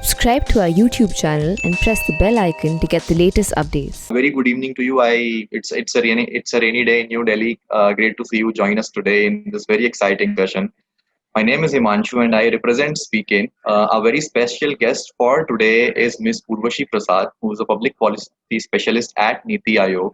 Subscribe to our YouTube channel and press the bell icon to get the latest updates. Very good evening to you. It's a rainy day in New Delhi. Great to see you join us today in this very exciting session. My name is Himanshu and I represent Speakin. A very special guest for today is Ms. Urvashi Prasad, who is a public policy specialist at Niti Aayog.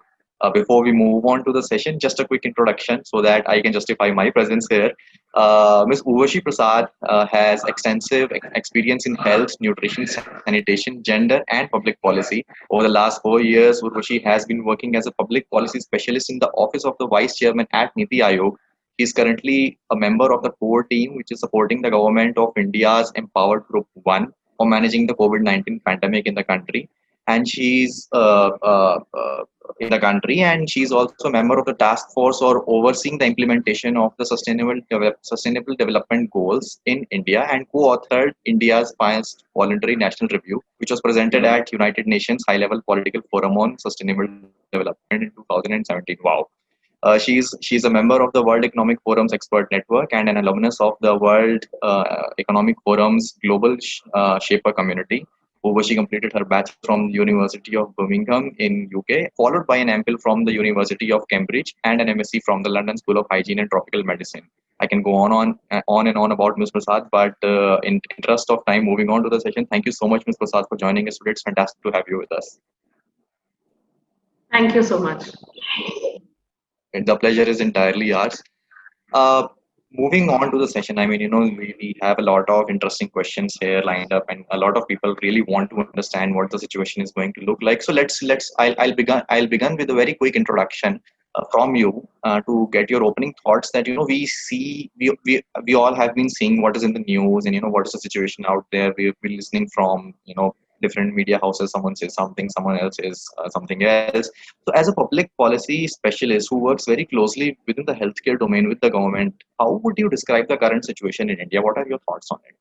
Before we move on to the session, just a quick introduction so that I can justify my presence here. Ms. Urvashi Prasad has extensive experience in health, nutrition, sanitation, gender, and public policy. Over the last 4 years, Urvashi has been working as a public policy specialist in the office of the Vice Chairman at Niti Aayog. He is currently a member of the core team, which is supporting the government of India's Empowered Group 1 for managing the COVID-19 pandemic in the country. And she's in the country, and she's also a member of the task force or overseeing the implementation of the sustainable development goals in India, and co-authored India's first voluntary national review, which was presented at United Nations High Level Political Forum on Sustainable Development in 2017. Wow. She's a member of the World Economic Forum's expert network and an alumnus of the World Economic Forum's Global Shaper community. Over she completed her bachelor from the University of Birmingham in UK, followed by an MPhil from the University of Cambridge and an MSc from the London School of Hygiene and Tropical Medicine. I can go on and on about Ms. Prasad, but in interest of time, moving on to the session, thank you so much, Ms. Prasad, for joining us today. It's fantastic to have you with us. Thank you so much. The pleasure is entirely ours. Uh, Moving on to the session, I mean, we have a lot of interesting questions here lined up, and a lot of people really want to understand what the situation is going to look like. So I'll begin with a very quick introduction from you to get your opening thoughts. That we all have been seeing what is in the news, and what is the situation out there. We've been listening from different media houses. Someone says something, someone else says something else. So as a public policy specialist who works very closely within the healthcare domain with the government, how would you describe the current situation in India? What are your thoughts on it?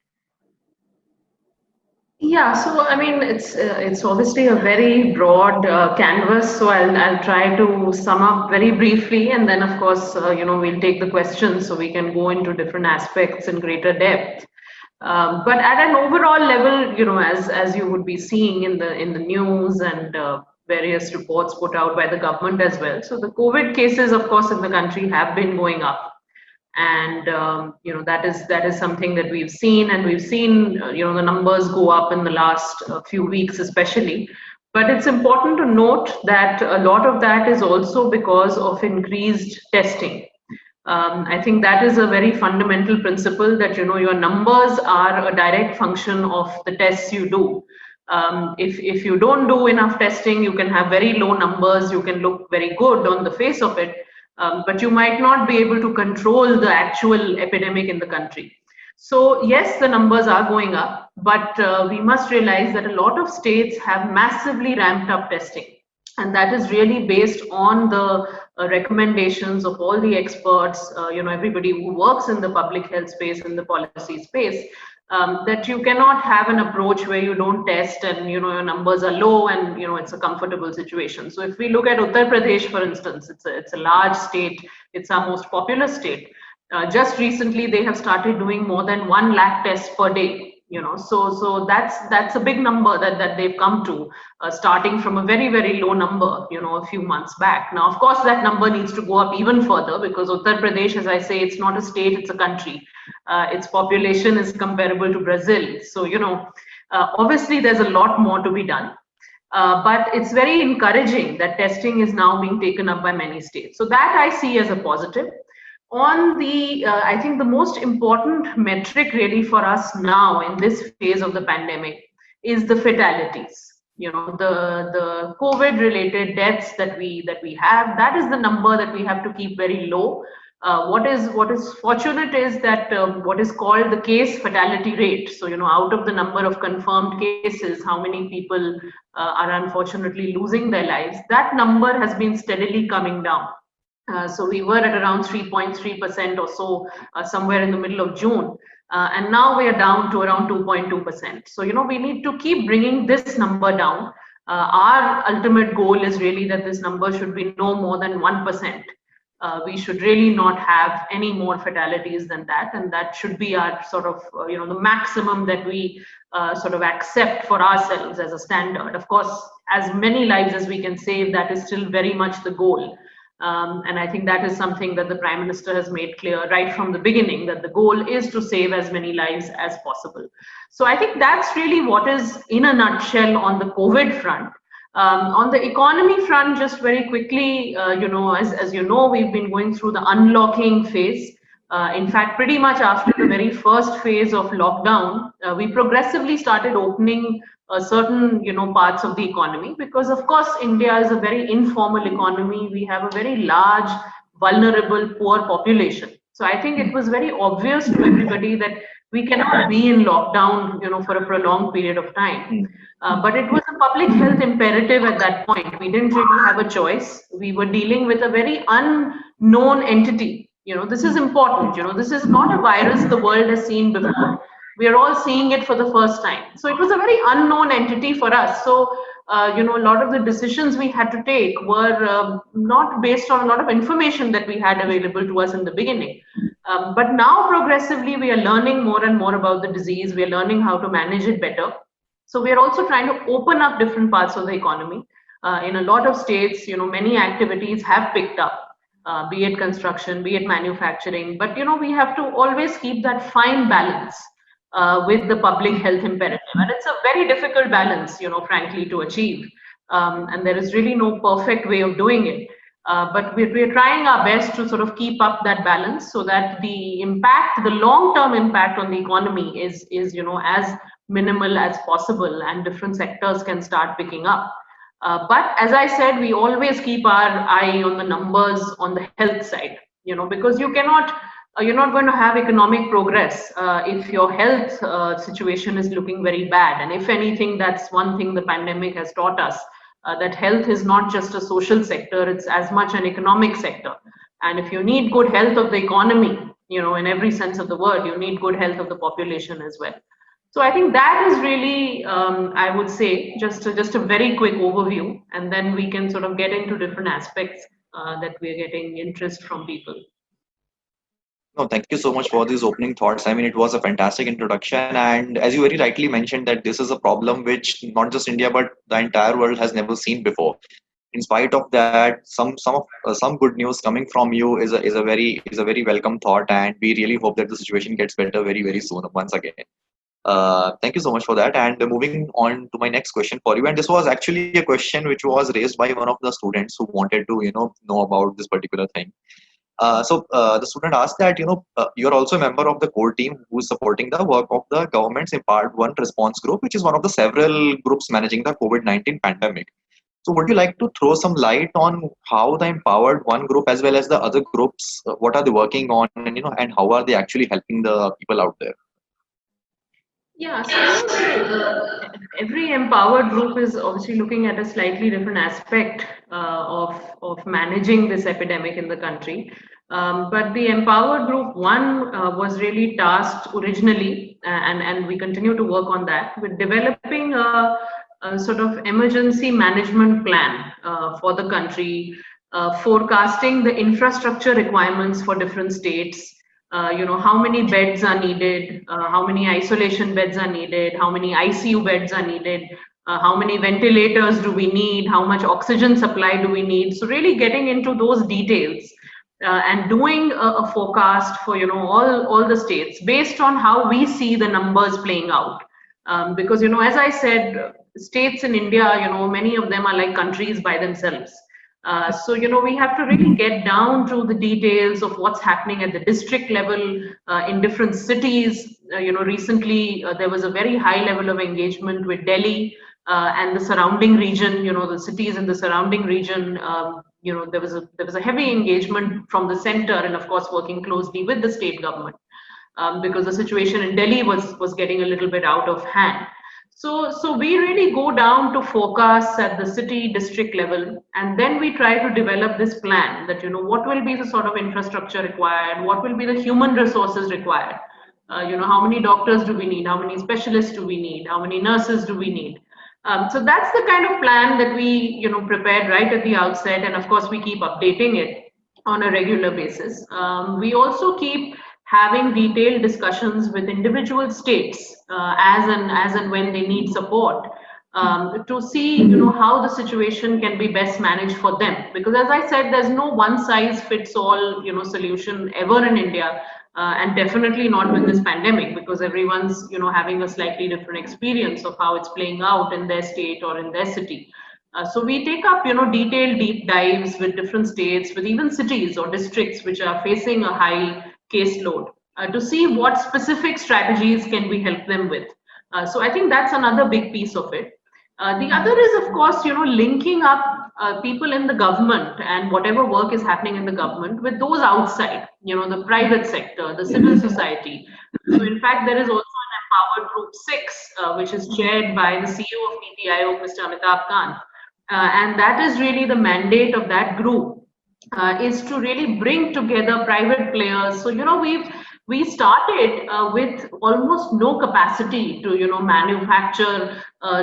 Yeah, so I mean, it's obviously a very broad canvas. So I'll try to sum up very briefly, and then of course, we'll take the questions so we can go into different aspects in greater depth. But at an overall level, as you would be seeing in the news and various reports put out by the government as well. So the COVID cases, of course, in the country have been going up, and that is something that we've seen, and we've seen the numbers go up in the last few weeks, especially. But it's important to note that a lot of that is also because of increased testing. I think that is a very fundamental principle, that your numbers are a direct function of the tests you do. If you don't do enough testing, you can have very low numbers, you can look very good on the face of it, but you might not be able to control the actual epidemic in the country. So yes, the numbers are going up, but we must realize that a lot of states have massively ramped up testing. And that is really based on the recommendations of all the experts, everybody who works in the public health space, in the policy space, that you cannot have an approach where you don't test and your numbers are low and it's a comfortable situation. So if we look at Uttar Pradesh, for instance, it's a large state, it's our most populous state. Just recently, they have started doing more than 1 lakh tests per day. So that's a big number that they've come to, starting from a very, very low number, a few months back. Now, of course, that number needs to go up even further, because Uttar Pradesh, as I say, it's not a state, it's a country. Its population is comparable to Brazil. So, obviously there's a lot more to be done. But it's very encouraging that testing is now being taken up by many states. So that I see as a positive. On the, I think the most important metric really for us now in this phase of the pandemic is the fatalities. The COVID-related deaths that we have, that is the number that we have to keep very low. What is fortunate is that what is called the case fatality rate. So out of the number of confirmed cases, how many people are unfortunately losing their lives, that number has been steadily coming down. So we were at around 3.3% or so somewhere in the middle of June. And now we are down to around 2.2%. So, we need to keep bringing this number down. Our ultimate goal is really that this number should be no more than 1%. We should really not have any more fatalities than that, and that should be our sort of the maximum that we sort of accept for ourselves as a standard. Of course, as many lives as we can save, that is still very much the goal. And I think that is something that the Prime Minister has made clear right from the beginning, that the goal is to save as many lives as possible. So I think that's really what is in a nutshell on the COVID front. On the economy front, just very quickly, as you know, we've been going through the unlocking phase. In fact, pretty much after the very first phase of lockdown, we progressively started opening certain parts of the economy, because of course India is a very informal economy. We have a very large, vulnerable, poor population. So I think it was very obvious to everybody that we cannot be in lockdown for a prolonged period of time. But it was a public health imperative at that point. We didn't really have a choice. We were dealing with a very unknown entity. This is important. This is not a virus the world has seen before. We are all seeing it for the first time. So it was a very unknown entity for us. So, a lot of the decisions we had to take were not based on a lot of information that we had available to us in the beginning. But now progressively, we are learning more and more about the disease. We are learning how to manage it better. So we are also trying to open up different parts of the economy. In a lot of states, many activities have picked up. Be it construction, be it manufacturing, but we have to always keep that fine balance with the public health imperative, and it's a very difficult balance, frankly, to achieve. And there is really no perfect way of doing it, but we're trying our best to sort of keep up that balance so that the long-term impact on the economy is as minimal as possible, and different sectors can start picking up. But as I said, we always keep our eye on the numbers on the health side, because you're not going to have economic progress if your health situation is looking very bad. And if anything, that's one thing the pandemic has taught us, that health is not just a social sector, it's as much an economic sector. And if you need good health of the economy, in every sense of the word, you need good health of the population as well. So I think that is really, I would say, just a very quick overview, and then we can sort of get into different aspects that we're getting interest from people. No, thank you so much for these opening thoughts. I mean, it was a fantastic introduction, and as you very rightly mentioned, that this is a problem which not just India but the entire world has never seen before. In spite of that, some good news coming from you is a very welcome thought, and we really hope that the situation gets better very, very soon once again. Thank you so much for that. And moving on to my next question for you, and this was actually a question which was raised by one of the students who wanted to know about this particular thing. So the student asked that you're also a member of the core team who's supporting the work of the government's Empowered One response group, which is one of the several groups managing the COVID-19 pandemic. So would you like to throw some light on how the Empowered One group as well as the other groups, what are they working on, and how are they actually helping the people out there? Yeah, so every empowered group is obviously looking at a slightly different aspect of managing this epidemic in the country. But the Empowered Group 1 was really tasked originally, and we continue to work on that, with developing a sort of emergency management plan for the country, forecasting the infrastructure requirements for different states. How many beds are needed, how many isolation beds are needed, how many ICU beds are needed, how many ventilators do we need, how much oxygen supply do we need. So really getting into those details and doing a forecast for all the states based on how we see the numbers playing out. Because as I said, states in India, many of them are like countries by themselves. So we have to really get down to the details of what's happening at the district level in different cities. Recently there was a very high level of engagement with Delhi and the surrounding region. The cities in the surrounding region. There was a heavy engagement from the center, and of course working closely with the state government because the situation in Delhi was getting a little bit out of hand. So we really go down to forecasts at the city district level, and then we try to develop this plan that what will be the sort of infrastructure required, what will be the human resources required, how many doctors do we need, how many specialists do we need, how many nurses do we need. So that's the kind of plan that we prepared right at the outset, and of course we keep updating it. on a regular basis. We also keep having detailed discussions with individual states as and when they need support, to see, how the situation can be best managed for them. Because as I said, there's no one size fits all, solution ever in India, and definitely not with this pandemic, because everyone's, having a slightly different experience of how it's playing out in their state or in their city. So we take up, detailed deep dives with different states, with even cities or districts which are facing a high caseload, to see what specific strategies can we help them with. So I think that's another big piece of it. The other is, of course, linking up people in the government and whatever work is happening in the government with those outside, the private sector, the civil society. So in fact, there is also an Empowered Group 6, which is chaired by the CEO of NITI Aayog, Mr. Amitabh Kant. And that is really the mandate of that group, is to really bring together private players. So, we started with almost no capacity to, manufacture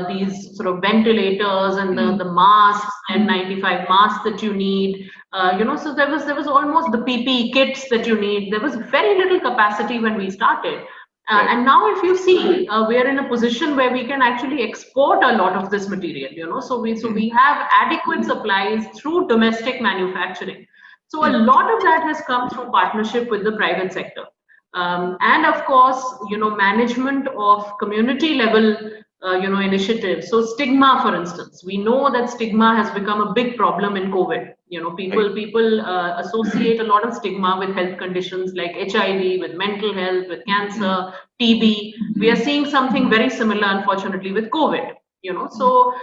these sort of ventilators and the masks and 95 masks that you need. So there was almost the PPE kits that you need. There was very little capacity when we started. And now if you see, we are in a position where we can actually export a lot of this material, so we have adequate supplies through domestic manufacturing. So a lot of that has come through partnership with the private sector. And of course, management of community level, initiatives. So stigma, for instance, we know that stigma has become a big problem in COVID. People associate a lot of stigma with health conditions like HIV, with mental health, with cancer, TB. We are seeing something very similar, unfortunately, with COVID. So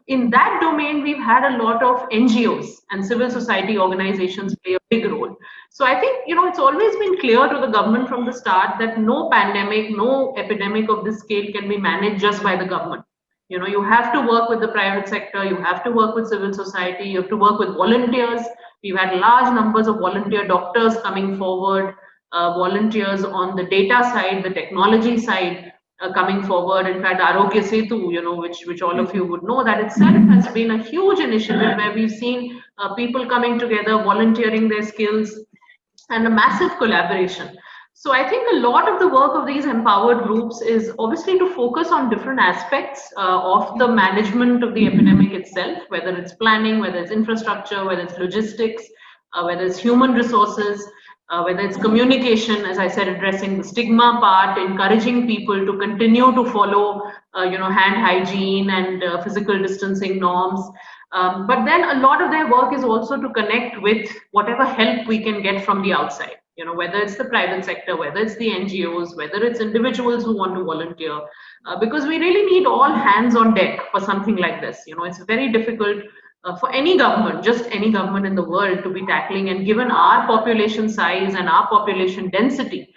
in that domain, we've had a lot of NGOs and civil society organizations play a big role. So I think, it's always been clear to the government from the start that no pandemic, no epidemic of this scale can be managed just by the government. You have to work with the private sector, you have to work with civil society, you have to work with volunteers. We've had large numbers of volunteer doctors coming forward, volunteers on the data side, the technology side, coming forward. In fact, Arogya Setu, which all of you would know, that itself has been a huge initiative where we've seen people coming together, volunteering their skills, and a massive collaboration. So I think a lot of the work of these empowered groups is obviously to focus on different aspects of the management of the epidemic itself, whether it's planning, whether it's infrastructure, whether it's logistics, whether it's human resources, whether it's communication, as I said, addressing the stigma part, encouraging people to continue to follow, hand hygiene and physical distancing norms. But then a lot of their work is also to connect with whatever help we can get from the outside, whether it's the private sector, whether it's the NGOs, whether it's individuals who want to volunteer, because we really need all hands on deck for something like this. It's very difficult for any government, just any government in the world, to be tackling, and given our population size and our population density,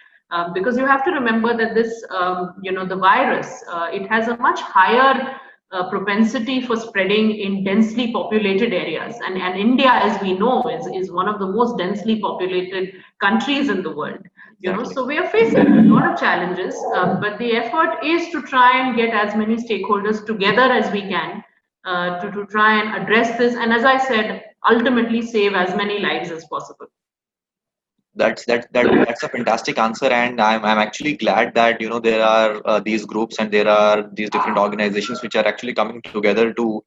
because you have to remember that this, the virus, it has a much higher propensity for spreading in densely populated areas. And India, as we know, is one of the most densely populated countries in the world. So we are facing a lot of challenges, but the effort is to try and get as many stakeholders together as we can, to try and address this. And as I said, ultimately save as many lives as possible. That's a fantastic answer, and I'm actually glad that there are these groups and there are these different organizations which are actually coming together to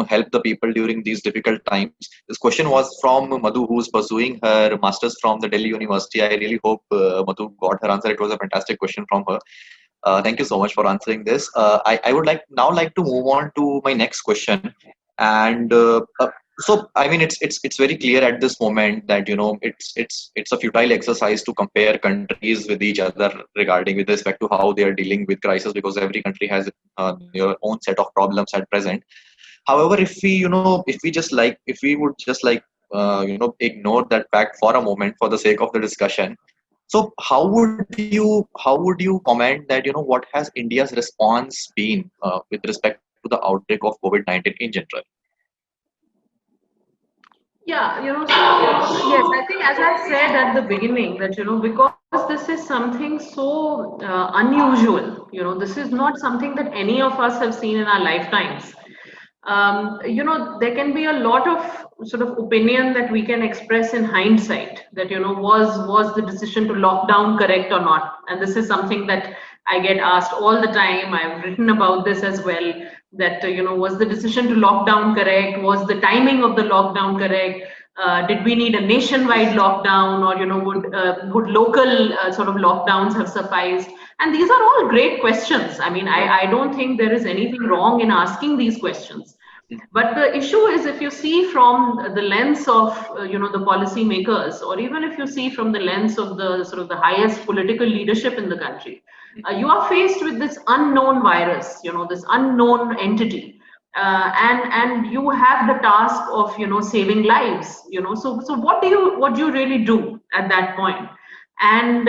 help the people during these difficult times. This question was from Madhu, who's pursuing her masters from the Delhi University. I really hope Madhu got her answer. It was a fantastic question from her. Thank you so much for answering this. I would like to move on to my next question, and so I mean it's very clear at this moment that it's a futile exercise to compare countries with each other regarding with respect to how they are dealing with crisis, because every country has their own set of problems at present. However, if we would just ignore that fact for a moment for the sake of the discussion, so how would you comment that what has India's response been with respect to the outbreak of COVID-19 in general? Yeah, so yes, I think as I said at the beginning that, because this is something so unusual, this is not something that any of us have seen in our lifetimes. There can be a lot of sort of opinion that we can express in hindsight that, was the decision to lock down correct or not? And this is something that I get asked all the time. I've written about this as well, that, was the decision to lock down correct? Was the timing of the lockdown correct? Did we need a nationwide lockdown, or, would local sort of lockdowns have sufficed? And these are all great questions. I mean, I don't think there is anything wrong in asking these questions. But the issue is, if you see from the lens of, the policy makers, or even if you see from the lens of the sort of the highest political leadership in the country, you are faced with this unknown virus, this unknown entity. And you have the task of, saving lives, so what do you really do at that point? And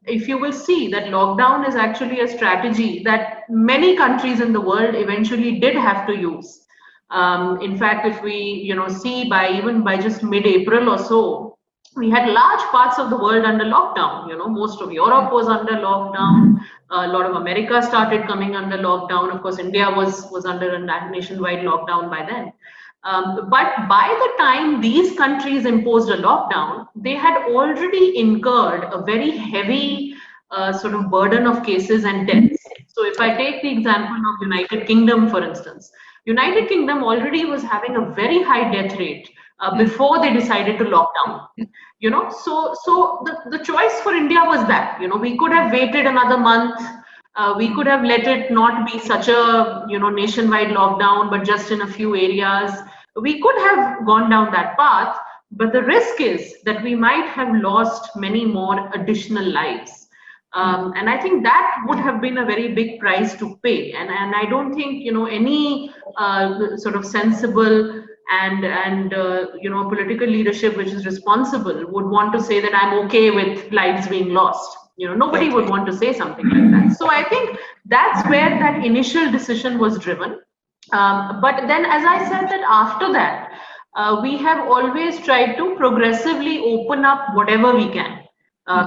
if you will see that lockdown is actually a strategy that many countries in the world eventually did have to use. In fact, if we see even by just mid-April or so, we had large parts of the world under lockdown. Most of Europe was under lockdown. A lot of America started coming under lockdown. Of course, India was under a nationwide lockdown by then. But by the time these countries imposed a lockdown, they had already incurred a very heavy sort of burden of cases and deaths. So if I take the example of United Kingdom, for instance, United Kingdom already was having a very high death rate before they decided to lock down. So the choice for India was that, we could have waited another month. We could have let it not be such a, nationwide lockdown, but just in a few areas. We could have gone down that path, but the risk is that we might have lost many more additional lives. And I think that would have been a very big price to pay. And I don't think, any sort of sensible and political leadership which is responsible would want to say that I'm okay with lives being lost. Nobody would want to say something like that. So I think that's where that initial decision was driven. But then, as I said, that after that, we have always tried to progressively open up whatever we can.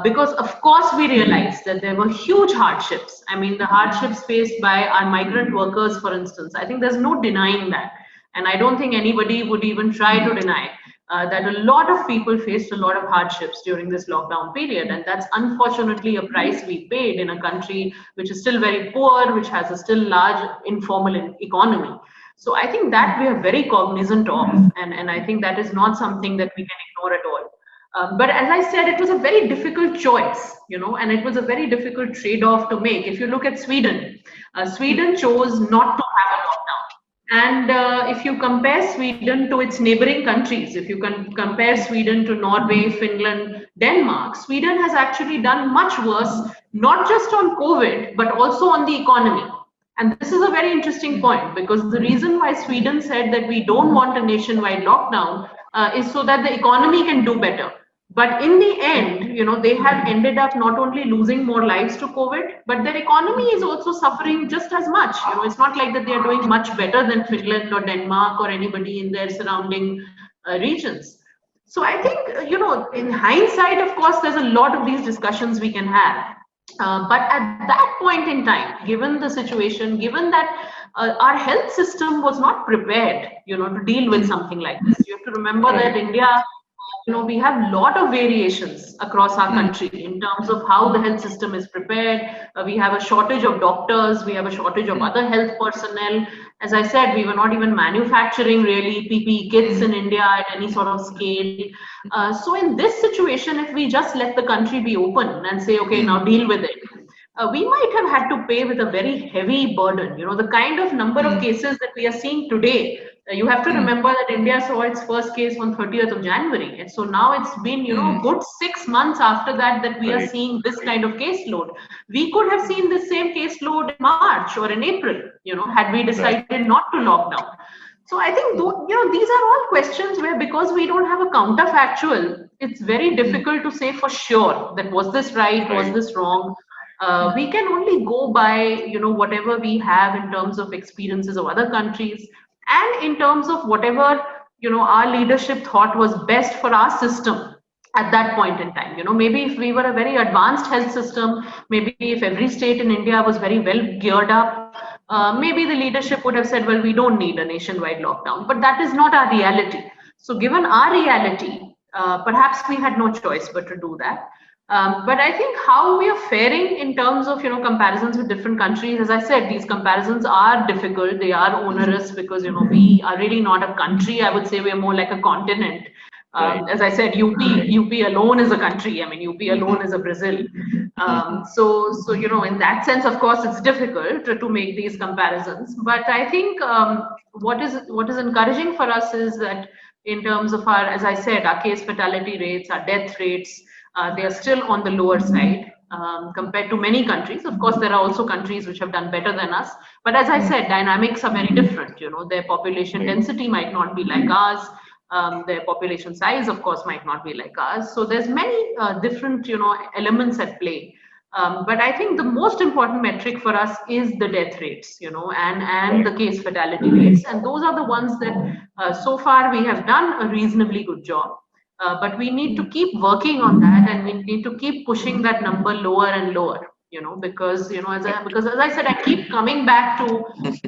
Because of course we realized that there were huge hardships. I mean, the hardships faced by our migrant workers, for instance, I think there's no denying that. And I don't think anybody would even try to deny that a lot of people faced a lot of hardships during this lockdown period. And that's unfortunately a price we paid in a country which is still very poor, which has a still large informal economy. So I think that we are very cognizant of. And I think that is not something that we can ignore at all. But as I said, it was a very difficult choice, and it was a very difficult trade-off to make. If you look at Sweden, Sweden chose not to have a lockdown. And if you compare Sweden to its neighboring countries, if you can compare Sweden to Norway, Finland, Denmark, Sweden has actually done much worse, not just on COVID, but also on the economy. And this is a very interesting point, because the reason why Sweden said that we don't want a nationwide lockdown is so that the economy can do better. But in the end, they have ended up not only losing more lives to COVID, but their economy is also suffering just as much. It's not like that they are doing much better than Finland or Denmark or anybody in their surrounding regions. So I think, in hindsight, of course, there's a lot of these discussions we can have. But at that point in time, given the situation, given that our health system was not prepared, to deal with something like this. You have to remember that India, we have a lot of variations across our country in terms of how the health system is prepared. We have a shortage of doctors. We have a shortage of other health personnel. As I said, we were not even manufacturing really PPE kits in India at any sort of scale. So in this situation, if we just let the country be open and say, okay, now deal with it, we might have had to pay with a very heavy burden. The kind of number of cases that we are seeing today, you have to remember that India saw its first case on 30th of January. And so now it's been, good 6 months after that we are seeing this kind of caseload. We could have seen the same caseload in March or in April, had we decided not to lock down. So I think, these are all questions where, because we don't have a counterfactual, it's very difficult to say for sure that was this right, was this wrong. We can only go by, whatever we have in terms of experiences of other countries, and in terms of whatever, our leadership thought was best for our system at that point in time. Maybe if we were a very advanced health system, maybe if every state in India was very well geared up, maybe the leadership would have said, well, we don't need a nationwide lockdown, but that is not our reality. So given our reality, perhaps we had no choice but to do that. But I think how we are faring in terms of comparisons with different countries, as I said, these comparisons are difficult. They are onerous because we are really not a country. I would say we are more like a continent. As I said, UP alone is a country. I mean, UP alone is a Brazil. So in that sense, of course, it's difficult to make these comparisons. But I think what is encouraging for us is that in terms of our, as I said, our case fatality rates, our death rates, they are still on the lower side compared to many countries. Of course, there are also countries which have done better than us. But as I said, dynamics are very different. Their population density might not be like ours. Their population size, of course, might not be like ours. So there's many different, elements at play. But I think the most important metric for us is the death rates, and the case fatality rates. And those are the ones that so far we have done a reasonably good job. But we need to keep working on that, and we need to keep pushing that number lower and lower, because, as I said, I keep coming back to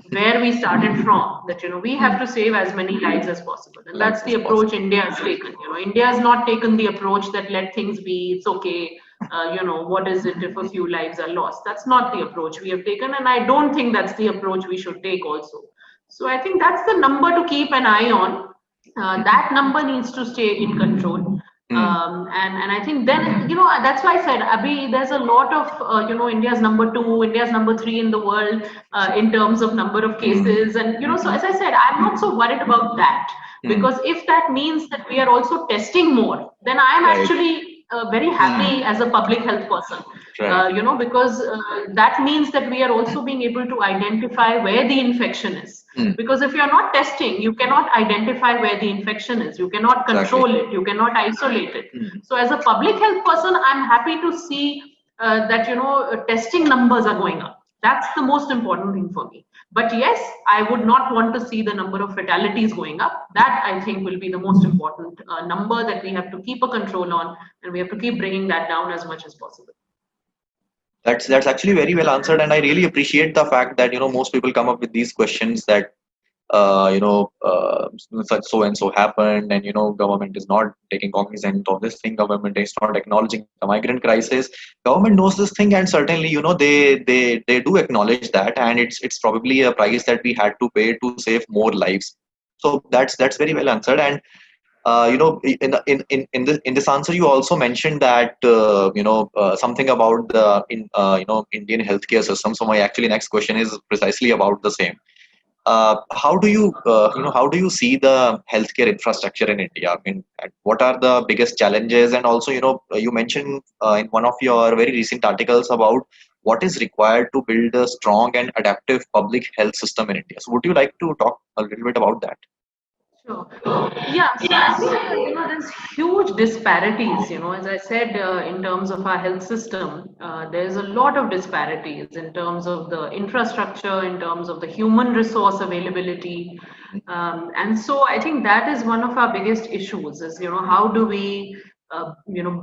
where we started from, that, we have to save as many lives as possible. And that's the approach India has taken. India has not taken the approach that let things be, it's okay. What is it if a few lives are lost? That's not the approach we have taken. And I don't think that's the approach we should take also. So I think that's the number to keep an eye on. That number needs to stay in control. And I think then, that's why I said, Abhi, there's a lot of, India's number 2, India's number 3 in the world in terms of number of cases. And, so as I said, I'm not so worried about that. Because if that means that we are also testing more, then I'm actually very happy as a public health person, because that means that we are also being able to identify where the infection is. Because if you're not testing, you cannot identify where the infection is. You cannot control it. You cannot isolate it. So as a public health person, I'm happy to see that, testing numbers are going up. That's the most important thing for me. But yes, I would not want to see the number of fatalities going up. That, I think, will be the most important number that we have to keep a control on, and we have to keep bringing that down as much as possible. That's actually very well answered, and I really appreciate the fact that most people come up with these questions that such so and so happened, and government is not taking cognizance of this thing. Government is not acknowledging the migrant crisis. Government knows this thing, and certainly they do acknowledge that, and it's probably a price that we had to pay to save more lives. So that's very well answered. And in this answer, you also mentioned that something about the Indian healthcare system. So my actually next question is precisely about the same. How do you see the healthcare infrastructure in India? I mean, what are the biggest challenges? And also, you mentioned in one of your very recent articles about what is required to build a strong and adaptive public health system in India. So would you like to talk a little bit about that? Sure. Yeah, so I think, there's huge disparities, as I said, in terms of our health system, there's a lot of disparities in terms of the infrastructure, in terms of the human resource availability. And so I think that is one of our biggest issues is, how do we,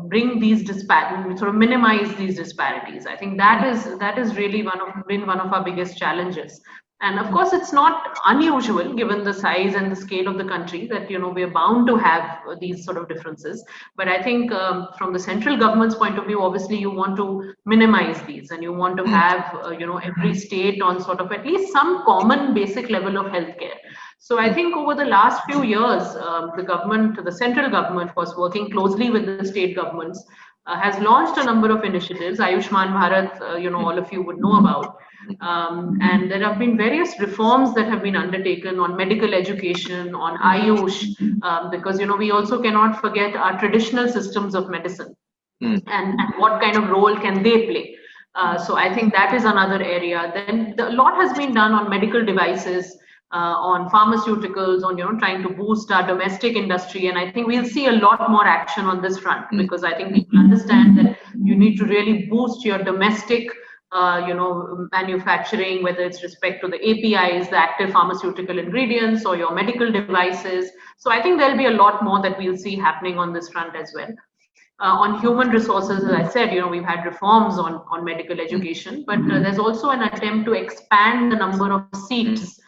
bring these disparities, sort of minimize these disparities. I think that is really been one of our biggest challenges. And of course, it's not unusual given the size and the scale of the country that, we're bound to have these sort of differences. But I think from the central government's point of view, obviously, you want to minimize these and you want to have, every state on sort of at least some common basic level of healthcare. So I think over the last few years, the central government was working closely with the state governments, has launched a number of initiatives. Ayushman Bharat, all of you would know about. And there have been various reforms that have been undertaken on medical education, on Ayush, because, we also cannot forget our traditional systems of medicine and what kind of role can they play. So I think that is another area. Then a lot has been done on medical devices, on pharmaceuticals, on trying to boost our domestic industry, and I think we'll see a lot more action on this front because I think people understand that you need to really boost your domestic manufacturing, whether it's respect to the APIs, the active pharmaceutical ingredients, or your medical devices. So I think there'll be a lot more that we'll see happening on this front as well. On human resources, as I said, we've had reforms on medical education, but there's also an attempt to expand the number of seats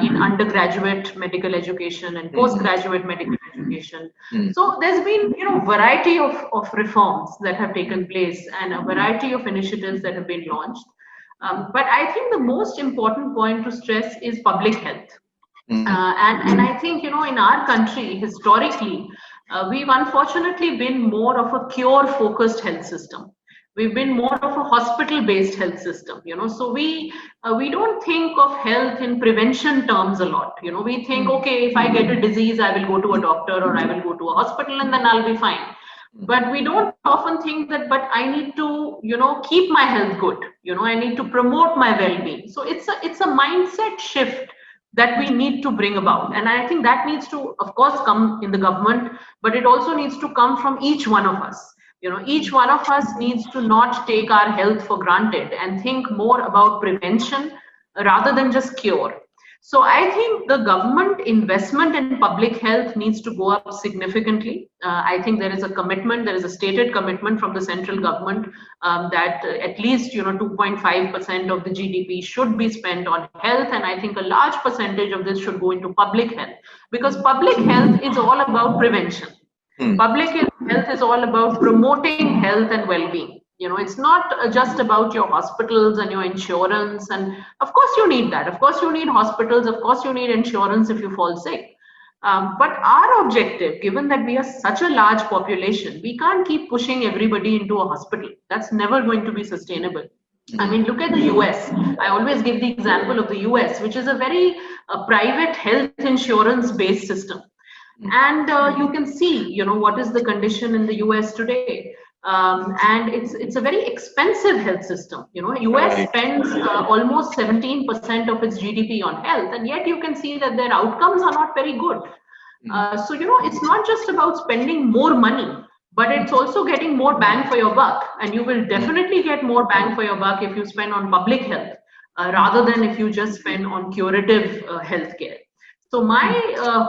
in undergraduate medical education and postgraduate medical education. So there's been, variety of reforms that have taken place and a variety of initiatives that have been launched. But I think the most important point to stress is public health. And I think, in our country, historically, we've unfortunately been more of a cure-focused health system. We've been more of a hospital-based health system, so we don't think of health in prevention terms a lot. We think, okay, if I get a disease, I will go to a doctor or I will go to a hospital and then I'll be fine. But we don't often think that, but I need to, keep my health good. I need to promote my well-being. So it's a mindset shift that we need to bring about. And I think that needs to, of course, come in the government, but it also needs to come from each one of us. Each one of us needs to not take our health for granted and think more about prevention rather than just cure. So I think the government investment in public health needs to go up significantly. I think there is a commitment, there is a stated commitment from the central government that at least 2.5% of the GDP should be spent on health, and I think a large percentage of this should go into public health, because public health is all about prevention. Public health is all about promoting health and well-being. It's not just about your hospitals and your insurance. And of course you need that. Of course you need hospitals. Of course you need insurance if you fall sick. But our objective, given that we are such a large population, we can't keep pushing everybody into a hospital. That's never going to be sustainable. I mean, look at the US. I always give the example of the US, which is a very private health insurance based system. And you can see, what is the condition in the US today. And it's a very expensive health system. US spends almost 17% of its GDP on health, and yet you can see that their outcomes are not very good. So, it's not just about spending more money, but it's also getting more bang for your buck. And you will definitely get more bang for your buck if you spend on public health rather than if you just spend on curative healthcare. So my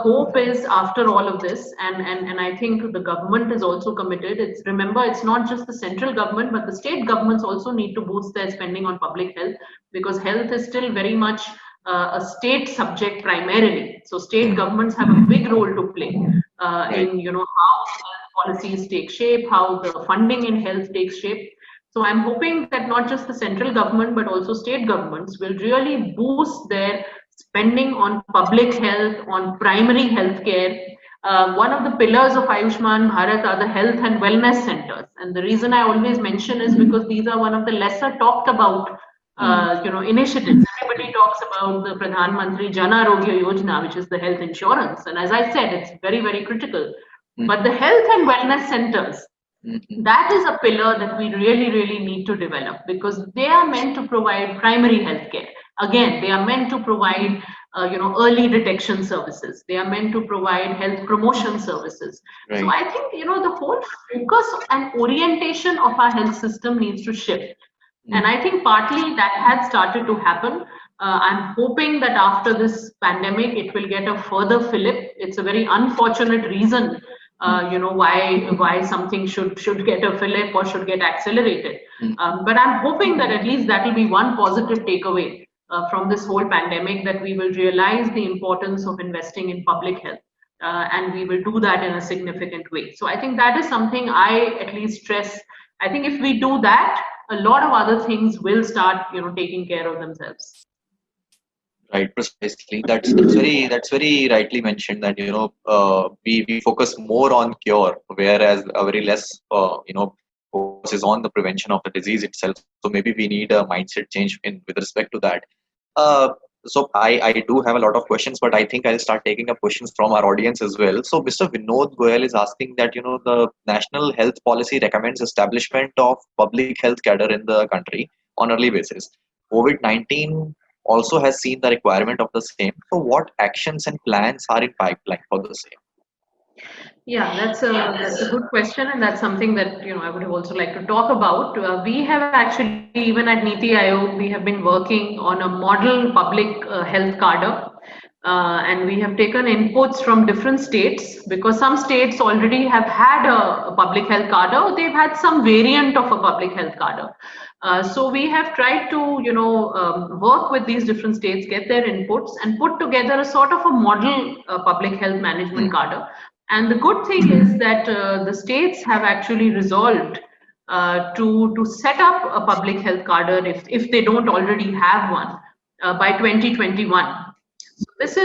hope is, after all of this, and I think the government is also committed. Remember, it's not just the central government, but the state governments also need to boost their spending on public health, because health is still very much a state subject primarily. So state governments have a big role to play in, how health policies take shape, how the funding in health takes shape. So I'm hoping that not just the central government, but also state governments will really boost their spending on public health, on primary health care. One of the pillars of Ayushman Bharat are the health and wellness centers. And the reason I always mention is because these are one of the lesser talked about, initiatives. Everybody talks about the Pradhan Mantri Jan Arogya Yojana, which is the health insurance. And as I said, it's very, very critical. But the health and wellness centers, that is a pillar that we really, really need to develop, because they are meant to provide primary health care. Again, they are meant to provide, early detection services. They are meant to provide health promotion services. Right. So I think, the whole focus and orientation of our health system needs to shift. And I think partly that had started to happen. I'm hoping that after this pandemic, it will get a further fillip. It's a very unfortunate reason, why something should get a fillip or should get accelerated. But I'm hoping that at least that will be one positive takeaway from this whole pandemic, that we will realize the importance of investing in public health, and we will do that in a significant way. So I think that is something I at least stress. I think if we do that, a lot of other things will start, taking care of themselves. Right, precisely. That's very rightly mentioned that we focus more on cure, whereas a very less focus is on the prevention of the disease itself. So maybe we need a mindset change with respect to that. So I do have a lot of questions, but I think I'll start taking up questions from our audience as well. So Mr. Vinod Goyal is asking that the National Health Policy recommends establishment of public health cadre in the country on early basis. COVID-19 also has seen the requirement of the same. So what actions and plans are in pipeline for the same? Yeah, that's a good question, and that's something that I would have also like to talk about. We have actually, even at Niti Aayog, we have been working on a model public health cadre. And we have taken inputs from different states, because some states already have had a public health cadre, or they've had some variant of a public health cadre. So we have tried to, work with these different states, get their inputs, and put together a sort of a model public health management cadre. And the good thing is that the states have actually resolved to set up a public health cadre if they don't already have one by 2021. So this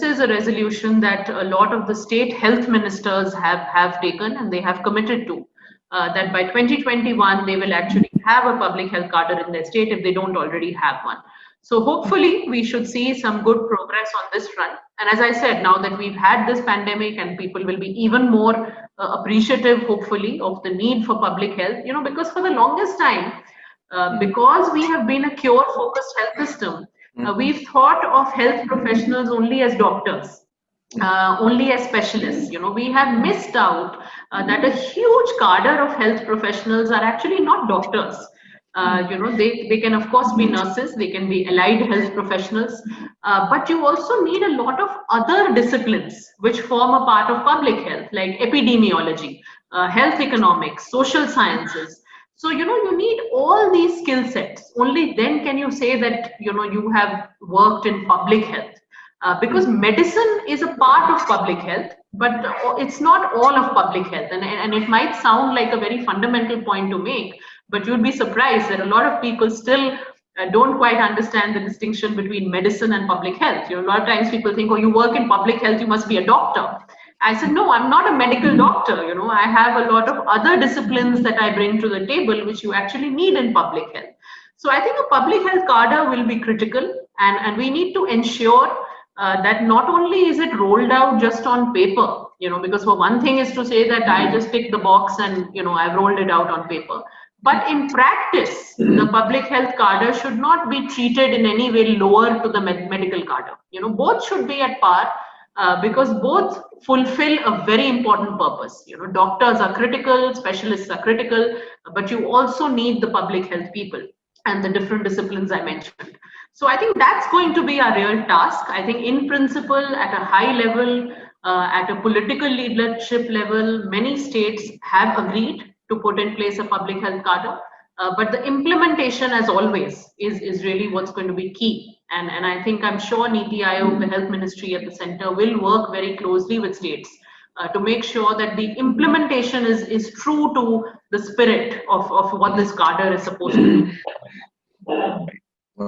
is a resolution that a lot of the state health ministers have taken, and they have committed to, that by 2021 they will actually have a public health cadre in their state if they don't already have one. So hopefully we should see some good progress on this front. And as I said, now that we've had this pandemic, and people will be even more appreciative, hopefully, of the need for public health, because for the longest time, because we have been a cure-focused health system, we've thought of health professionals only as doctors, only as specialists. We have missed out that a huge cadre of health professionals are actually not doctors. They can of course be nurses, they can be allied health professionals, but you also need a lot of other disciplines which form a part of public health, like epidemiology, health economics, social sciences. So, you need all these skill sets. Only then can you say that, you have worked in public health. Because medicine is a part of public health, but it's not all of public health. And it might sound like a very fundamental point to make, but you'd be surprised that a lot of people still don't quite understand the distinction between medicine and public health. A lot of times people think, oh, you work in public health, you must be a doctor. I said, no, I'm not a medical doctor. I have a lot of other disciplines that I bring to the table, which you actually need in public health. So I think a public health cadre will be critical, and we need to ensure that not only is it rolled out just on paper, because for one thing is to say that I just tick the box and, I've rolled it out on paper. But in practice, the public health cadre should not be treated in any way lower to the medical cadre. Both should be at par. Because both fulfill a very important purpose. Doctors are critical, specialists are critical, but you also need the public health people and the different disciplines I mentioned. So I think that's going to be our real task. I think in principle, at a high level, at a political leadership level, many states have agreed to put in place a public health cadre. But the implementation, as always, is really what's going to be key. And I think I'm sure NITI Aayog, the health ministry at the center, will work very closely with states to make sure that the implementation is true to the spirit of what this cadre is supposed to do.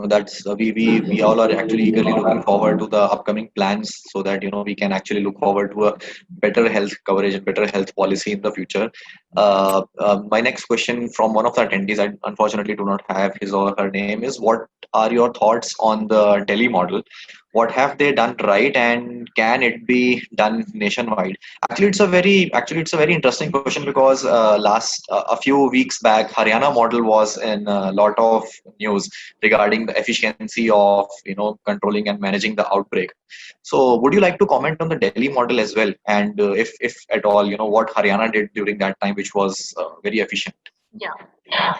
That's we all are actually eagerly looking forward to the upcoming plans, so that we can actually look forward to a better health coverage and better health policy in the future. My next question from one of the attendees, I unfortunately do not have his or her name, is what are your thoughts on the Delhi model? What have they done right, and can it be done nationwide? Actually, it's a very interesting question, because a few weeks back, Haryana model was in a lot of news regarding the efficiency of controlling and managing the outbreak. So, would you like to comment on the Delhi model as well, and if at all, what Haryana did during that time, which was very efficient? Yeah,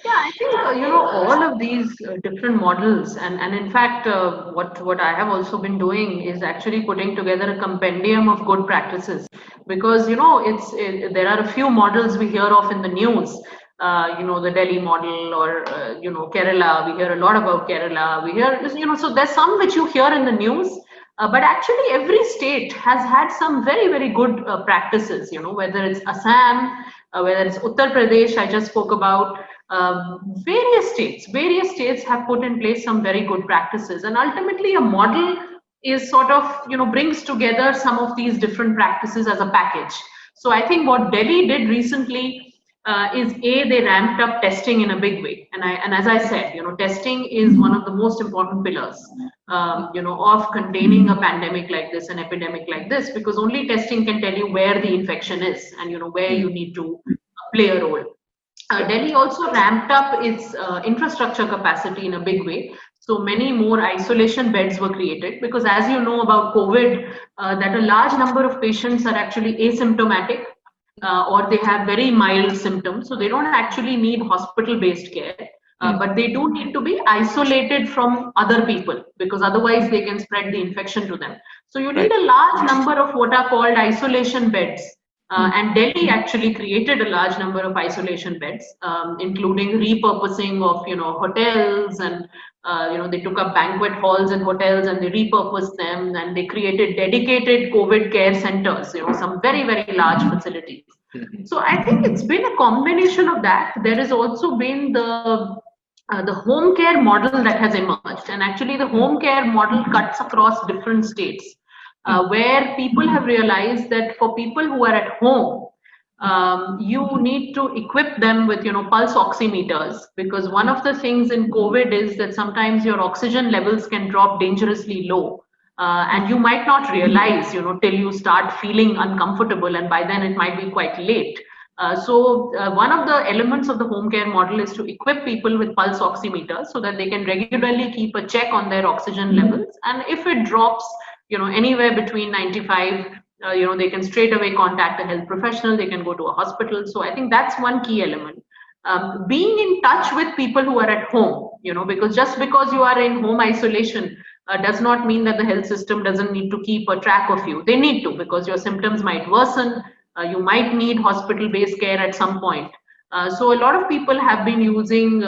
I think all of these different models, and in fact, what I have also been doing is actually putting together a compendium of good practices, because there are a few models we hear of in the news. The Delhi model, or Kerala. We hear a lot about Kerala. We hear so there's some which you hear in the news. But actually, every state has had some very, very good practices, whether it's Assam, whether it's Uttar Pradesh, I just spoke about. Various states have put in place some very good practices. And ultimately, a model is sort of, brings together some of these different practices as a package. So I think what Delhi did recently is they ramped up testing in a big way, and as I said, testing is one of the most important pillars, of containing a pandemic like this, an epidemic like this, because only testing can tell you where the infection is and where you need to play a role. Delhi also ramped up its infrastructure capacity in a big way. So many more isolation beds were created, because as you know about COVID, that a large number of patients are actually asymptomatic. Or they have very mild symptoms, so they don't actually need hospital-based care. But they do need to be isolated from other people, because otherwise they can spread the infection to them. So you need Right. a large number of what are called isolation beds. And Delhi actually created a large number of isolation beds, including repurposing of hotels, and they took up banquet halls and hotels and they repurposed them, and they created dedicated COVID care centers. Some very very large facilities. So I think it's been a combination of that. There has also been the home care model that has emerged, and actually the home care model cuts across different states, where people have realized that for people who are at home, you need to equip them with pulse oximeters, because one of the things in COVID is that sometimes your oxygen levels can drop dangerously low. And you might not realize, till you start feeling uncomfortable, and by then it might be quite late. So one of the elements of the home care model is to equip people with pulse oximeters so that they can regularly keep a check on their oxygen levels. And if it drops, anywhere between 95, they can straight away contact a health professional, they can go to a hospital. So I think that's one key element. Being in touch with people who are at home, because just because you are in home isolation does not mean that the health system doesn't need to keep a track of you. They need to, because your symptoms might worsen. You might need hospital-based care at some point. So a lot of people have been using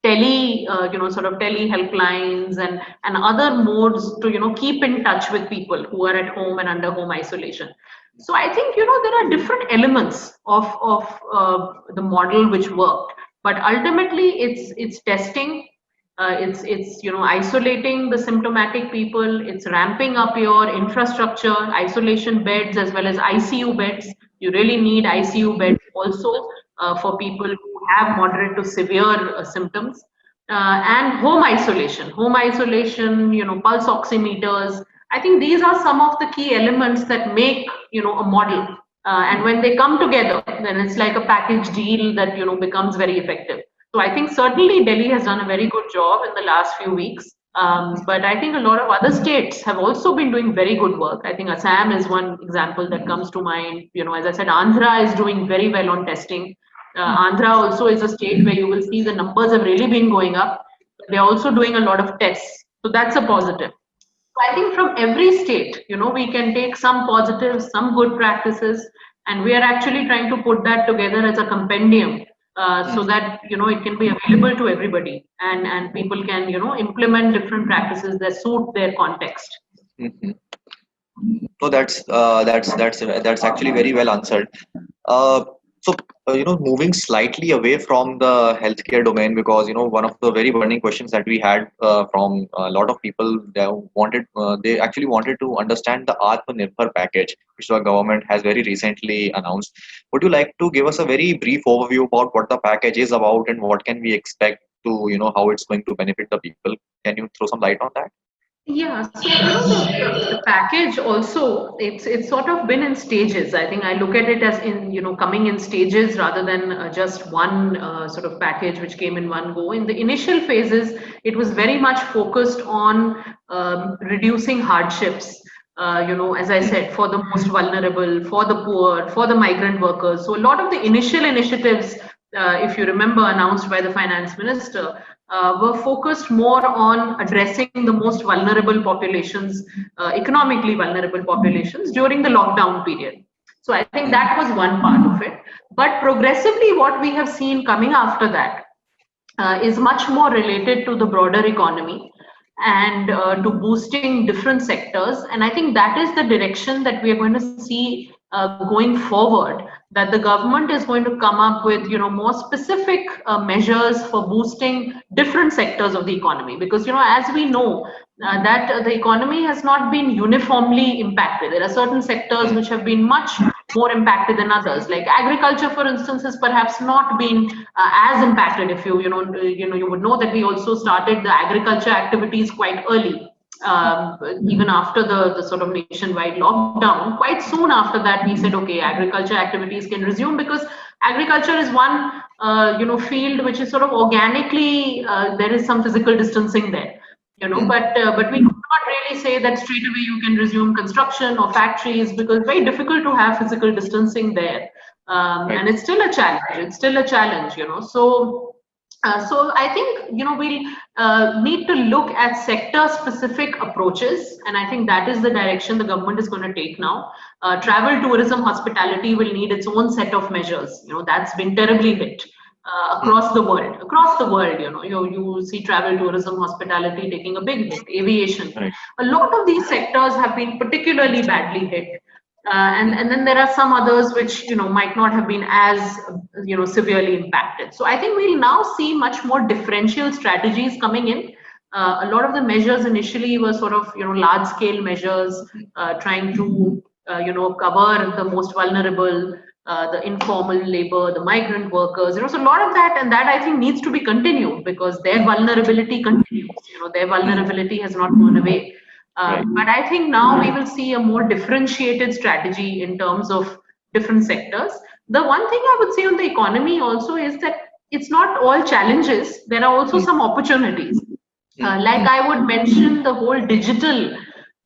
tele helplines and other modes to keep in touch with people who are at home and under home isolation. So I think there are different elements of the model which worked, but ultimately it's testing. It's isolating the symptomatic people. It's ramping up your infrastructure, isolation beds as well as ICU beds. You really need ICU beds also for people who have moderate to severe symptoms, and home isolation, pulse oximeters. I think these are some of the key elements that make a model. And when they come together, then it's like a package deal that becomes very effective. So I think certainly Delhi has done a very good job in the last few weeks. But I think a lot of other states have also been doing very good work. I think Assam is one example that comes to mind. As I said, Andhra is doing very well on testing. Andhra also is a state where you will see the numbers have really been going up. They're also doing a lot of tests. So that's a positive. So I think from every state, we can take some positives, some good practices, and we are actually trying to put that together as a compendium. So that it can be available to everybody, and people can implement different practices that suit their context. Mhm. No, that's actually very well answered. So moving slightly away from the healthcare domain, because one of the very burning questions that we had from a lot of people, they actually wanted to understand the Atmanirbhar package, which the government has very recently announced. Would you like to give us a very brief overview about what the package is about and what can we expect to how it's going to benefit the people? Can you throw some light on that? Yeah, so the package also, it's sort of been in stages. I think I look at it as in coming in stages rather than just one sort of package which came in one go. In the initial phases, it was very much focused on reducing hardships. As I said, for the most vulnerable, for the poor, for the migrant workers. So a lot of the initial initiatives, if you remember, announced by the finance minister, were focused more on addressing the most vulnerable populations, economically vulnerable populations during the lockdown period. So I think that was one part of it. But progressively, what we have seen coming after that is much more related to the broader economy and to boosting different sectors. And I think that is the direction that we are going to see going forward, that the government is going to come up with more specific measures for boosting different sectors of the economy, because as we know that the economy has not been uniformly impacted. There are certain sectors which have been much more impacted than others, like agriculture, for instance, has perhaps not been as impacted. If you would know that we also started the agriculture activities quite early, even after the sort of nationwide lockdown. Quite soon after that, we said, okay, agriculture activities can resume, because agriculture is one field which is sort of organically there is some physical distancing there. But we could not really say that straight away you can resume construction or factories, because it's very difficult to have physical distancing there, and it's still a challenge. So So I think we'll need to look at sector-specific approaches, and I think that is the direction the government is going to take now. Travel, tourism, hospitality will need its own set of measures. That's been terribly hit across the world. Across the world, you see travel, tourism, hospitality taking a big hit. Aviation, Right. a lot of these sectors have been particularly badly hit. And then there are some others which might not have been as severely impacted. So I think we'll now see much more differential strategies coming in. A lot of the measures initially were sort of large scale measures, trying to cover the most vulnerable, the informal labor, the migrant workers. So a lot of that, and that I think needs to be continued because their vulnerability continues. Their vulnerability has not gone away. Right. But I think now we will see a more differentiated strategy in terms of different sectors. The one thing I would say on the economy also is that it's not all challenges. There are also some opportunities. Like I would mention the whole digital,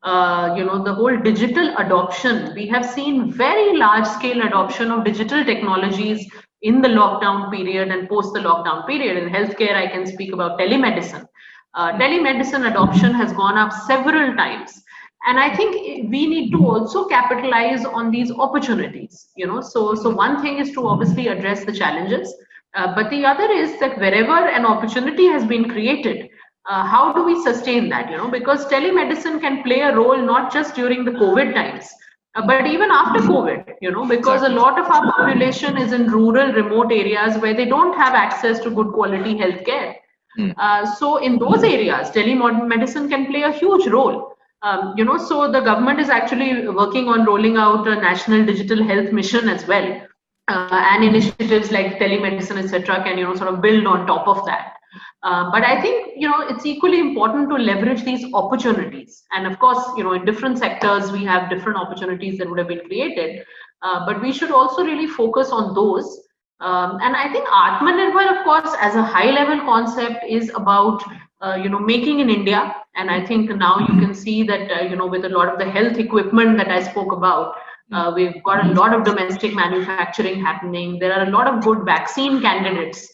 the whole digital adoption. We have seen very large scale adoption of digital technologies in the lockdown period and post the lockdown period. In healthcare, I can speak about telemedicine. Telemedicine adoption has gone up several times, and I think we need to also capitalize on these opportunities. So one thing is to obviously address the challenges, but the other is that wherever an opportunity has been created, how do we sustain that? Because telemedicine can play a role not just during the COVID times, but even after COVID. Because a lot of our population is in rural, remote areas where they don't have access to good quality healthcare. So in those areas, telemedicine can play a huge role. So the government is actually working on rolling out a national digital health mission as well, and initiatives like telemedicine, etc., can sort of build on top of that. But I think it's equally important to leverage these opportunities, and of course, in different sectors we have different opportunities that would have been created, but we should also really focus on those. And I think Atmanirbhar, of course, as a high-level concept, is about making in India. And I think now you can see that with a lot of the health equipment that I spoke about, we've got a lot of domestic manufacturing happening. There are a lot of good vaccine candidates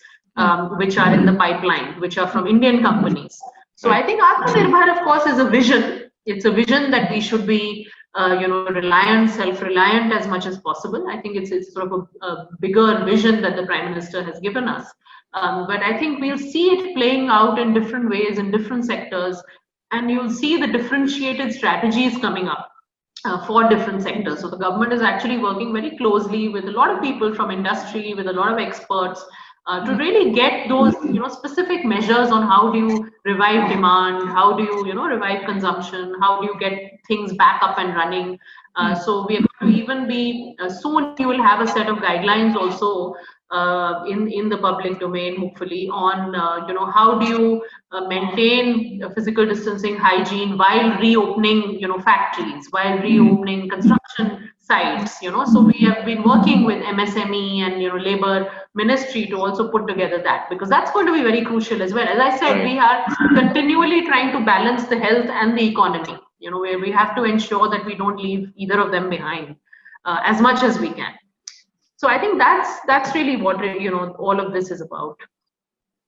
which are in the pipeline, which are from Indian companies. So I think Atmanirbhar, of course, is a vision. It's a vision that we should be self-reliant as much as possible. I think it's sort of a bigger vision that the Prime Minister has given us. But I think we'll see it playing out in different ways in different sectors, and you'll see the differentiated strategies coming up for different sectors. So the government is actually working very closely with a lot of people from industry, with a lot of experts, to really get those specific measures on how do you revive demand, how do you revive consumption, how do you get things back up and running. So we are going to even be soon you will have a set of guidelines also in the public domain, hopefully, on how do you maintain physical distancing, hygiene while reopening factories, while reopening construction sites. So we have been working with MSME and Labor Ministry to also put together that, because that's going to be very crucial as well. As I said, we are continually trying to balance the health and the economy, where we have to ensure that we don't leave either of them behind as much as we can. So I think that's really what all of this is about.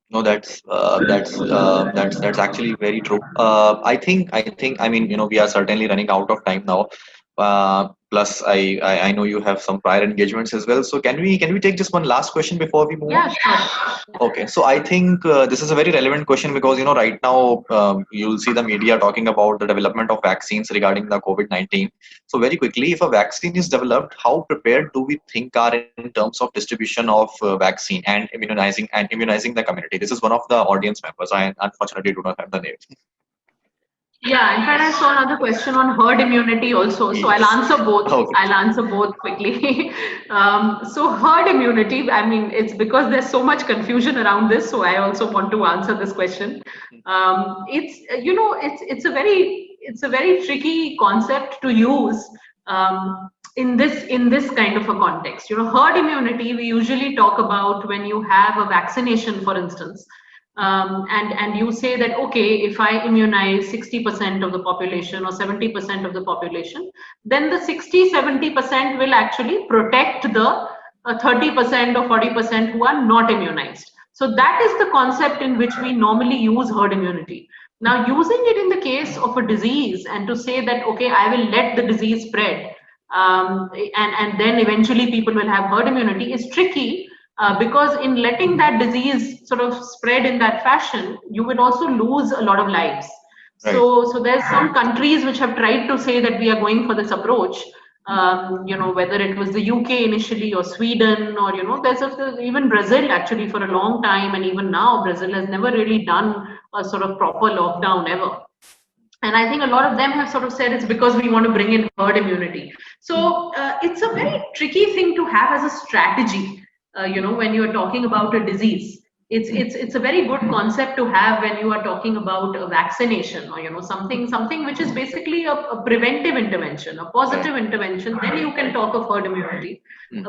No, that's actually very true. I think I mean we are certainly running out of time now. Plus, I know you have some prior engagements as well. So can we take just one last question before we move on? Yeah, sure. Okay, so I think this is a very relevant question because right now you'll see the media talking about the development of vaccines regarding the COVID-19. So very quickly, if a vaccine is developed, how prepared do we think are in terms of distribution of vaccine and immunizing the community? This is one of the audience members. I unfortunately do not have the name. Yeah, in fact, I saw another question on herd immunity also. So I'll answer both. Okay. I'll answer both quickly. So herd immunity, I mean, it's because there's so much confusion around this. So I also want to answer this question. It's a very tricky concept to use in this kind of a context. Herd immunity we usually talk about when you have a vaccination, for instance. And you say that, okay, if I immunize 60% of the population or 70% of the population, then the 60-70% will actually protect the 30% or 40% who are not immunized. So that is the concept in which we normally use herd immunity. Now, using it in the case of a disease and to say that, okay, I will let the disease spread and then eventually people will have herd immunity is tricky because in letting that disease sort of spread in that fashion, you will also lose a lot of lives. Right. So there's some countries which have tried to say that we are going for this approach. Whether it was the UK initially or Sweden or, even Brazil actually for a long time. And even now, Brazil has never really done a sort of proper lockdown ever. And I think a lot of them have sort of said it's because we want to bring in herd immunity. So it's a very tricky thing to have as a strategy, when you're talking about a disease. It's a very good concept to have when you are talking about a vaccination or something which is basically a preventive intervention, a positive intervention. Then you can talk of herd immunity.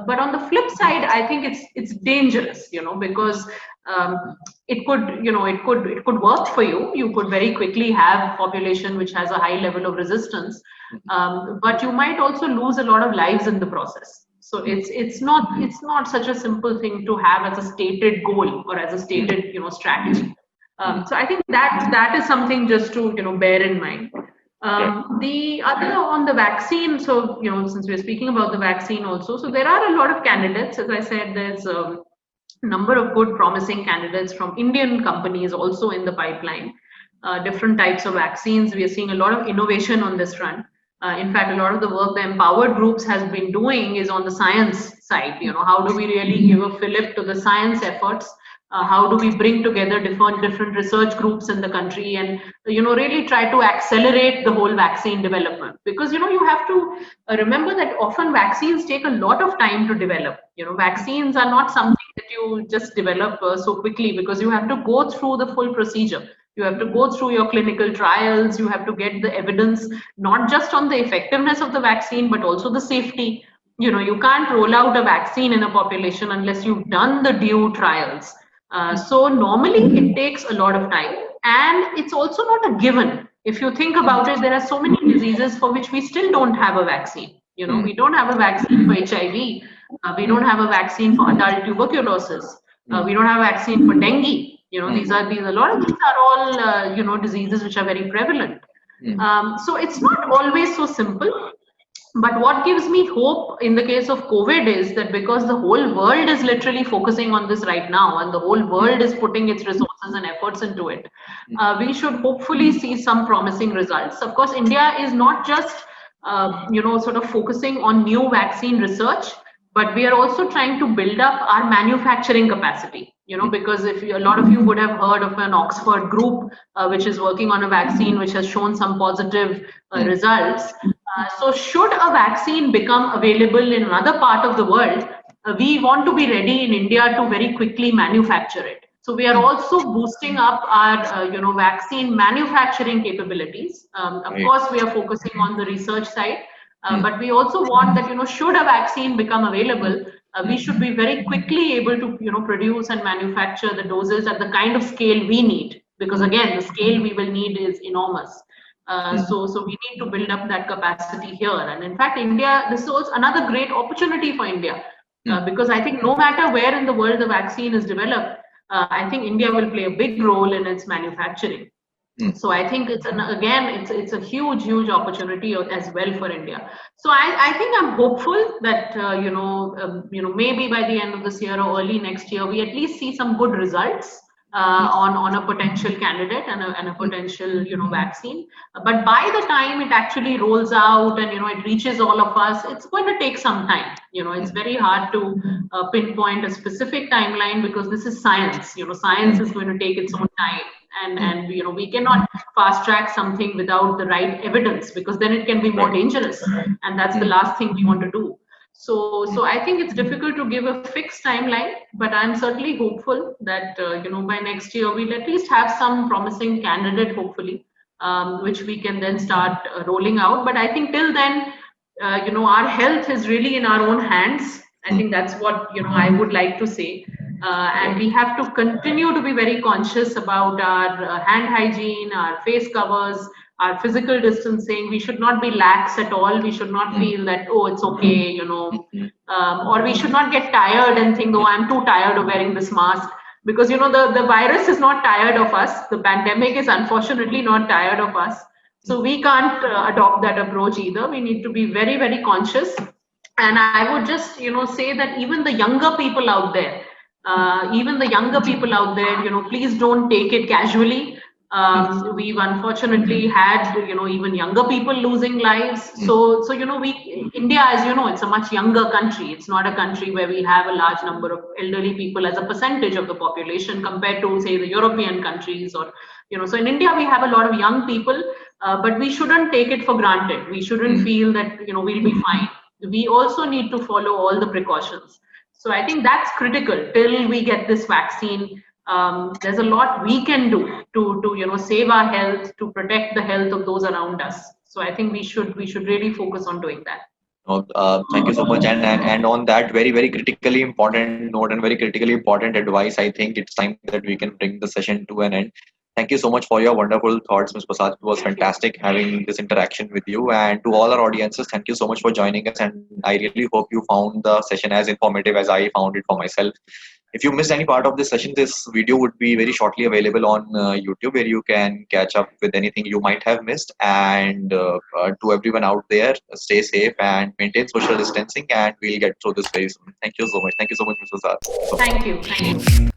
But on the flip side, I think it's dangerous, because it could work for you. You could very quickly have a population which has a high level of resistance, but you might also lose a lot of lives in the process. So it's not such a simple thing to have as a stated goal or as a stated strategy. So I think that is something just to bear in mind. The other on the vaccine, so since we're speaking about the vaccine also, so there are a lot of candidates. As I said, there's a number of good promising candidates from Indian companies also in the pipeline. Different types of vaccines. We are seeing a lot of innovation on this front. In fact, a lot of the work the Empowered Groups has been doing is on the science side. How do we really give a fillip to the science efforts? How do we bring together different research groups in the country and really try to accelerate the whole vaccine development? Because you have to remember that often vaccines take a lot of time to develop. Vaccines are not something that you just develop so quickly, because you have to go through the full procedure. You have to go through your clinical trials. You have to get the evidence, not just on the effectiveness of the vaccine, but also the safety. You can't roll out a vaccine in a population unless you've done the due trials. So normally it takes a lot of time, and it's also not a given. If you think about it, there are so many diseases for which we still don't have a vaccine. We don't have a vaccine for HIV. We don't have a vaccine for adult tuberculosis. We don't have a vaccine for dengue. A lot of these are all, diseases which are very prevalent. So it's not always so simple. But what gives me hope in the case of COVID is that because the whole world is literally focusing on this right now, and the whole world is putting its resources and efforts into it, we should hopefully see some promising results. Of course, India is not just, sort of focusing on new vaccine research, but we are also trying to build up our manufacturing capacity. Because a lot of you would have heard of an Oxford group which is working on a vaccine which has shown some positive results. So should a vaccine become available in another part of the world, we want to be ready in India to very quickly manufacture it. So we are also boosting up our vaccine manufacturing capabilities. Of course, we are focusing on the research side, but we also want that, should a vaccine become available, we should be very quickly able to produce and manufacture the doses at the kind of scale we need, because again, the scale we will need is enormous. So we need to build up that capacity here. And in fact, India, this is also another great opportunity for India, because I think no matter where in the world the vaccine is developed, I think India will play a big role in its manufacturing. So I think it's a huge opportunity as well for India. So I think I'm hopeful that maybe by the end of this year or early next year we at least see some good results on a potential candidate and a potential vaccine. But by the time it actually rolls out and it reaches all of us, it's going to take some time. It's very hard to pinpoint a specific timeline because this is science. Science is going to take its own time. And we cannot fast track something without the right evidence, because then it can be more dangerous, and that's the last thing we want to do. So I think it's difficult to give a fixed timeline, but I'm certainly hopeful that by next year we'll at least have some promising candidate, hopefully, which we can then start rolling out. But I think till then, our health is really in our own hands. I think that's what I would like to say. And we have to continue to be very conscious about our hand hygiene, our face covers, our physical distancing. We should not be lax at all. We should not feel that, oh, it's okay, or we should not get tired and think, oh, I'm too tired of wearing this mask. because the virus is not tired of us. The pandemic is unfortunately not tired of us. So we can't adopt that approach either. We need to be very, very conscious. And I would just, say that even the younger people out there, please don't take it casually. We've unfortunately had, even younger people losing lives. So, India, as you know, it's a much younger country. It's not a country where we have a large number of elderly people as a percentage of the population compared to, say, the European countries or, so in India, we have a lot of young people, but we shouldn't take it for granted. We shouldn't feel that, we'll be fine. We also need to follow all the precautions. So I think that's critical till we get this vaccine. There's a lot we can do to save our health, to protect the health of those around us. So I think we should really focus on doing that. Thank you so much. And on that very, very critically important note and very critically important advice, I think it's time that we can bring the session to an end. Thank you so much for your wonderful thoughts, Ms. Prasad. It was fantastic having this interaction with you. And to all our audiences, thank you so much for joining us. And I really hope you found the session as informative as I found it for myself. If you missed any part of this session, this video would be very shortly available on YouTube, where you can catch up with anything you might have missed. And to everyone out there, stay safe and maintain social distancing. And we'll get through this very soon. Thank you so much. Thank you so much, Ms. Prasad. Thank you.